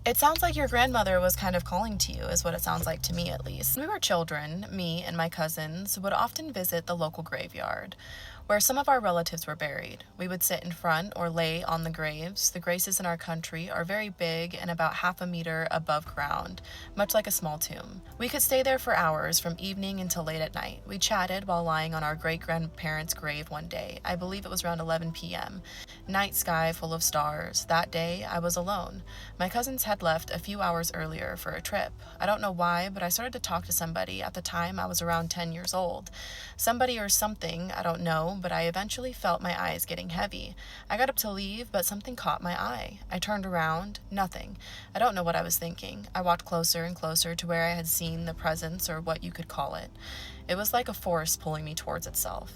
It sounds like your grandmother was kind of calling to you, is what it sounds like to me at least. When we were children, me and my cousins would often visit the local graveyard where some of our relatives were buried. We would sit in front or lay on the graves. The graces in our country are very big and about half a meter above ground, much like a small tomb. We could stay there for hours from evening until late at night. We chatted while lying on our great grandparents' grave one day. I believe it was around 11 p.m. Night sky full of stars. That day, I was alone. My cousins had left a few hours earlier for a trip. I don't know why, but I started to talk to somebody. At the time, I was around 10 years old. Somebody or something, I don't know, but I eventually felt my eyes getting heavy. I got up to leave, but something caught my eye. I turned around. Nothing. I don't know what I was thinking. I walked closer and closer to where I had seen the presence, or what you could call it. It was like a force pulling me towards itself.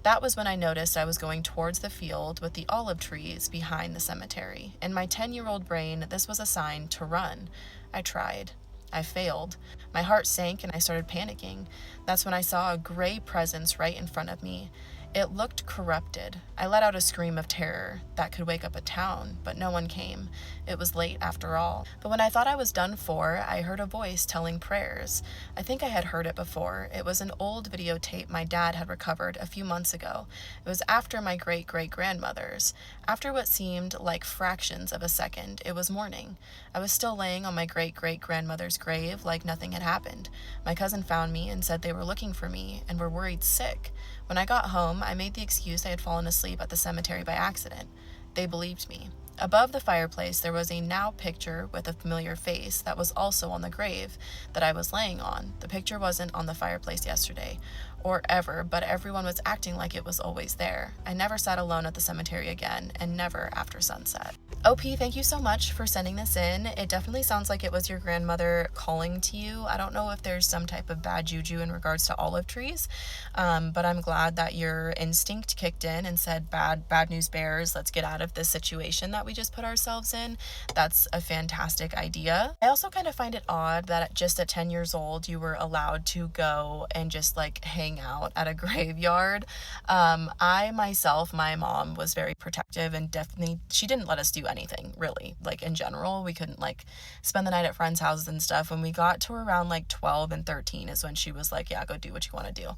That was when I noticed I was going towards the field with the olive trees behind the cemetery. In my 10-year-old brain, this was a sign to run. I tried. I failed. My heart sank and I started panicking. That's when I saw a gray presence right in front of me. It looked corrupted. I let out a scream of terror that could wake up a town, but no one came. It was late after all. But when I thought I was done for, I heard a voice telling prayers. I think I had heard it before. It was an old videotape my dad had recovered a few months ago. It was after my great-great-grandmother's. After what seemed like fractions of a second, it was morning. I was still laying on my great-great-grandmother's grave like nothing had happened. My cousin found me and said they were looking for me and were worried sick. When I got home, I made the excuse I had fallen asleep at the cemetery by accident. They believed me. Above the fireplace, there was a now picture with a familiar face that was also on the grave that I was laying on. The picture wasn't on the fireplace yesterday or ever, but everyone was acting like it was always there. I never sat alone at the cemetery again, and never after sunset. OP, thank you so much for sending this in. It definitely sounds like it was your grandmother calling to you. I don't know if there's some type of bad juju in regards to olive trees, but I'm glad that your instinct kicked in and said, bad news bears, let's get out of this situation that we just put ourselves in. That's a fantastic idea. I also kind of find it odd that just at 10 years old, you were allowed to go and just like hang out at a graveyard. I myself, my mom was very protective and definitely, she didn't let us do anything really. Like in general, we couldn't like spend the night at friends' houses and stuff. When we got to around like 12 and 13 is when she was like, yeah, go do what you want to do.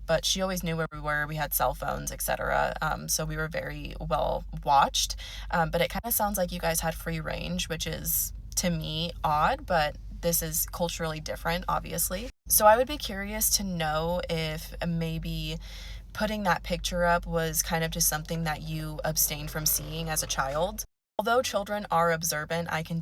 But she always knew where we were. We had cell phones, etc. So we were very well watched. But it kind of sounds like you guys had free range, which is to me odd, but this is culturally different, obviously. So I would be curious to know if maybe putting that picture up was kind of just something that you abstained from seeing as a child. Although children are observant, I can